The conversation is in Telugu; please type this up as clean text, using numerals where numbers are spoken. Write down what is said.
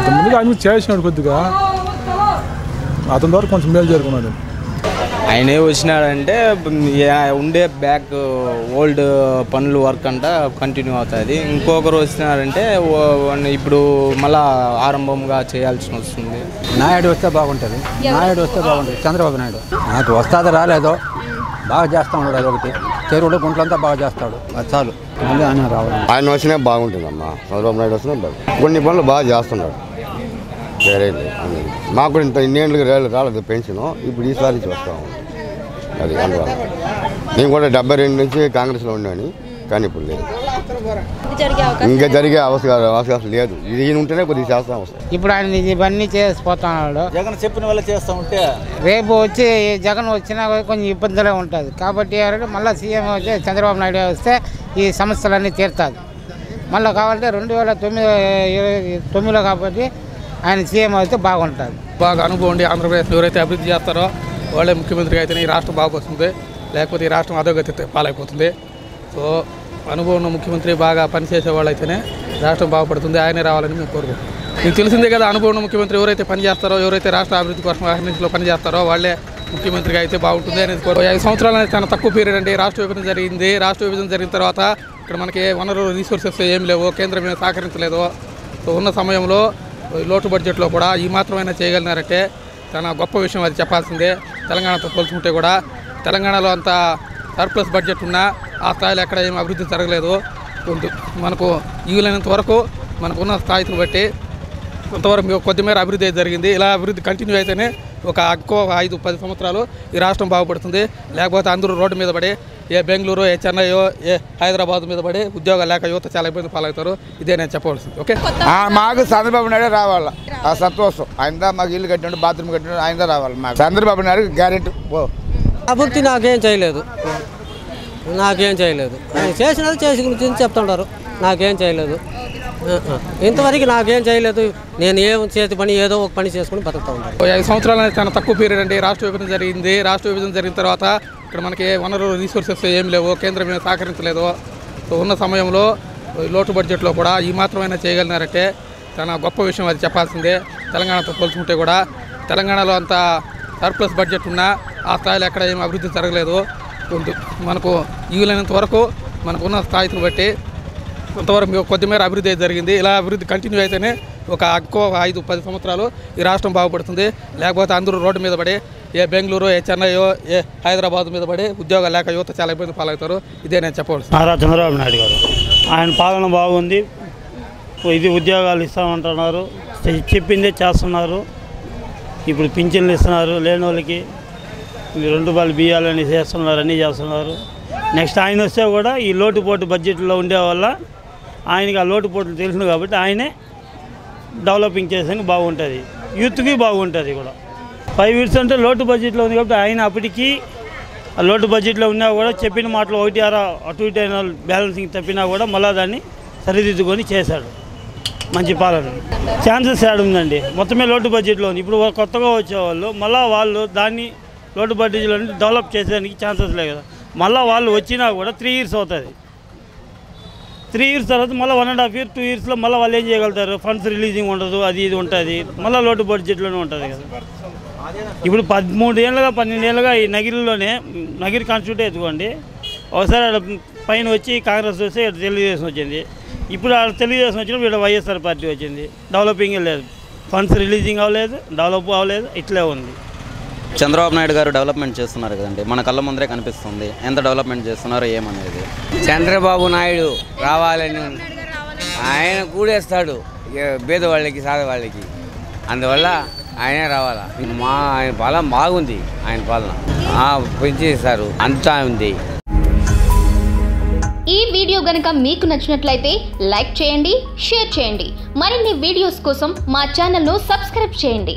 ఇంతకుముందు ఆయన చేసినాడు కొద్దిగా అతని ద్వారా కొంచెం మేలు జరుగుతున్నాడు. ఆయన వచ్చినాడంటే ఉండే బ్యాక్ ఓల్డ్ పనులు వర్క్ అంట కంటిన్యూ అవుతుంది. ఇంకొకరు వచ్చినారంటే ఇప్పుడు మళ్ళా ఆరంభంగా చేయాల్సి వస్తుంది. నాయుడు వస్తే బాగుంటుంది. చంద్రబాబు నాయుడు నాకు వస్తాదో రాలేదో బాగా చేస్తా ఉన్నాడు. అదొకటి చెరువులు గుంట్లంతా బాగా చేస్తాడు. అది చాలు. మళ్ళీ ఆయన రావాలి. ఆయన వచ్చినా బాగుంటుందమ్మా. చంద్రబాబు నాయుడు వచ్చినా కొన్ని పనులు బాగా చేస్తున్నాడు. మాకు కూడా ఇన్నేళ్ళకి రాలేదు పెన్షన్. ఇప్పుడు ఈసారి వస్తాము. అది అందువల్ల నేను కూడా 72 నుంచి కాంగ్రెస్లో ఉన్నాను. కానీ ఇప్పుడు లేదు. ఇంకా జరిగే అవకాశం లేదు. ఇది ఉంటేనే కొద్దిగా చేస్తా వస్తాం. ఇప్పుడు ఆయన ఇవన్నీ చేసిపోతున్నాడు. జగన్ చెప్పిన వల్ల చేస్తూ ఉంటే రేపు వచ్చి జగన్ వచ్చినా కొంచెం ఇబ్బందులే ఉంటుంది. కాబట్టి మళ్ళీ సీఎం వచ్చి చంద్రబాబు నాయుడు వస్తే ఈ సమస్యలన్నీ తీరుతుంది. మళ్ళీ కావాలంటే 2029లో కాబట్టి ఆయన సీఎం అయితే బాగుంటుంది. బాగా అనుభవం ఉండి ఆంధ్రప్రదేశ్లో ఎవరైతే అభివృద్ధి చేస్తారో వాళ్ళే ముఖ్యమంత్రిగా అయితేనే ఈ రాష్ట్రం బాగుపడుతుంది. లేకపోతే ఈ రాష్ట్రం అధోగతి పాలైపోతుంది. సో అనుభవం ఉన్న ముఖ్యమంత్రి బాగా పనిచేసే వాళ్ళు అయితేనే రాష్ట్రం బాగుపడుతుంది. ఆయనే రావాలని మేము కోరుకుంటున్నాం. మీకు తెలిసిందే కదా, అనుభవం ఉన్న ముఖ్యమంత్రి ఎవరైతే పనిచేస్తారో, ఎవరైతే రాష్ట్ర అభివృద్ధి కోసం అహర్నిశలో పనిచేస్తారో వాళ్ళే ముఖ్యమంత్రిగా అయితే బాగుంటుంది అనేది 5 సంవత్సరాలు అనేది చాలా తక్కువ పీరియడ్ అండి. రాష్ట్ర విభజన జరిగింది. రాష్ట్ర విభజన జరిగిన తర్వాత ఇక్కడ మనకి వనరు రిసోర్సెస్ ఏం లేవు, కేంద్రం ఏమి సహకరించలేదు. సో ఉన్న సమయంలో లోటు బడ్జెట్లో కూడా ఈ మాత్రమైనా చేయగలిగినారంటే చాలా గొప్ప విషయం. అది చెప్పాల్సిందే. తెలంగాణతో పోల్చుకుంటే కూడా తెలంగాణలో అంత సర్ప్లస్ బడ్జెట్ ఉన్నా ఆ స్థాయిలో ఎక్కడ ఏమి అభివృద్ధి జరగలేదు. మనకు వీలైనంత వరకు మనకున్న స్థాయిని బట్టి కొంతవరకు కొద్దిమేర అభివృద్ధి అయితే జరిగింది. ఇలా అభివృద్ధి కంటిన్యూ అయితేనే ఒక 5-10 సంవత్సరాలు ఈ రాష్ట్రం బాగుపడుతుంది. లేకపోతే అందరూ రోడ్డు మీద పడి ఏ బెంగళూరు, ఏ చెన్నైయో, ఏ హైదరాబాద్ మీద పడి ఉద్యోగాలు లేక యువత చాలా ఇబ్బంది పాలవుతారు. ఇదే నేను చెప్పవలసింది. ఓకే, మాకు చంద్రబాబు నాయుడు రావాలా. ఆ సంతోషం. ఆయన మాకు ఇల్లు కట్టినాడు, బాత్రూమ్ కట్టినాడు. ఆయన రావాలి. మాకు చంద్రబాబు నాయుడు గ్యారెంటీ. అభివృద్ధి నాకేం చేయలేదు. ఆయన చేసినది చేసి గురించి చెప్తుంటారు. నాకేం చేయలేదు. ఇంతవరకు నాకేం చేయలేదు. నేను ఏం చేతి పని ఏదో ఒక పని చేసుకుని బతుకుతూ ఉంటాను. 5 సంవత్సరాలు అనేది చాలా తక్కువ పీరియడ్ అండి. రాష్ట్ర విభజన జరిగింది. రాష్ట్ర విభజన జరిగిన తర్వాత ఇక్కడ మనకి వనరు రిసోర్సెస్ ఏం లేవు, కేంద్రం ఏమి సహకరించలేదు. సో ఉన్న సమయంలో లోటు బడ్జెట్లో కూడా ఈ మాత్రమైనా చేయగలిగినారంటే చాలా గొప్ప విషయం. అది చెప్పాల్సిందే. తెలంగాణతో పోల్చుకుంటే కూడా తెలంగాణలో అంత సర్ప్లస్ బడ్జెట్ ఉన్నా ఆ స్థాయిలో ఎక్కడ ఏమి అభివృద్ధి జరగలేదు. మనకు వీలైనంత వరకు మనకున్న స్థాయిని బట్టి కొంతవరకు కొద్దిమేర అభివృద్ధి అయితే జరిగింది. ఇలా అభివృద్ధి కంటిన్యూ అయితేనే ఒక 5-10 సంవత్సరాలు ఈ రాష్ట్రం బాగుపడుతుంది. లేకపోతే అందరూ రోడ్డు మీద పడి ఏ బెంగళూరు, ఏ చెన్నైయో, ఏ హైదరాబాద్ మీద పడి ఉద్యోగాలు లేక యువత చాలా ఇబ్బంది పాలవుతారు. ఇదే నేను చెప్పవలసింది. నారా చంద్రబాబు నాయుడు గారు ఆయన పాలన బాగుంది. ఇది ఉద్యోగాలు ఇస్తామంటున్నారు, చెప్పిందే చేస్తున్నారు. ఇప్పుడు పింఛన్లు ఇస్తున్నారు లేని వాళ్ళకి. 2 రూపాయలు బియ్యాలని చేస్తున్నారు, అన్నీ చేస్తున్నారు. నెక్స్ట్ ఆయన వస్తే కూడా ఈ లోటుపోటు బడ్జెట్లో ఉండే వల్ల ఆయనకి ఆ లోటుపోట్లు తెలుసు కాబట్టి ఆయనే డెవలపింగ్ చేసేందుకు బాగుంటుంది. యూత్కి బాగుంటుంది కూడా. 5 ఇయర్స్ అంటే లోటు బడ్జెట్లో ఉంది కాబట్టి ఆయన అప్పటికి ఆ లోటు బడ్జెట్లో ఉన్నా కూడా చెప్పిన మాటలు 1 అటు ఇటు అయిన బ్యాలెన్సింగ్ తప్పినా కూడా మళ్ళీ దాన్ని సరిదిద్దుకొని చేశాడు. మంచి పాలన. ఛాన్సెస్ యాడ్ ఉందండి. మొత్తమే లోటు బడ్జెట్లో ఉంది. ఇప్పుడు కొత్తగా వచ్చేవాళ్ళు మళ్ళీ వాళ్ళు దాన్ని లోటు బడ్జెట్లో డెవలప్ చేసేదానికి ఛాన్సెస్ లేదు కదా. మళ్ళీ వాళ్ళు వచ్చినా కూడా 3 ఇయర్స్ అవుతుంది. 3 ఇయర్స్ తర్వాత మళ్ళీ 1.5 ఇయర్ 2 ఇయర్స్లో మళ్ళీ వాళ్ళు ఏం చేయగలుగుతారు? ఫండ్స్ రిలీజింగ్ ఉండదు, అది ఇది ఉంటుంది. మళ్ళీ లోటు బడ్జెట్లోనే ఉంటుంది కదా. ఇప్పుడు 13 ఏళ్ళుగా 12 ఏళ్ళుగా ఈ నగిరి కాన్స్టిట్యూట్ ఎత్తుకోండి. ఒకసారి పైన వచ్చి కాంగ్రెస్ వస్తే తెలుగుదేశం వచ్చింది. ఇప్పుడు తెలుగుదేశం వచ్చినప్పుడు ఇక్కడ వైఎస్ఆర్ పార్టీ వచ్చింది. డెవలపింగే లేదు. ఫండ్స్ రిలీజింగ్ అవ్వలేదు, డెవలప్ అవ్వలేదు. ఇట్లే ఉంది. చంద్రబాబు నాయుడు గారు డెవలప్మెంట్ చేస్తున్నారు కదండి, మన కళ్ళ ముందరే కనిపిస్తుంది. ఎంత డెవలప్మెంట్ చేస్తున్నారో ఏమనేది. చంద్రబాబు నాయుడు రావాలని ఆయన కూడేస్తాడు పేదవాళ్ళకి, సాదవాళ్ళకి. అందువల్ల ఆయనే రావాలా. ఆయన పాలన బాగుంది. ఆయన పాలన పెంచేస్తారు, అంతా ఉంది. ఈ వీడియో గనుక మీకు నచ్చినట్లయితే లైక్ చేయండి, షేర్ చేయండి. మరిన్ని వీడియోస్ కోసం మా ఛానల్ను సబ్స్క్రైబ్ చేయండి.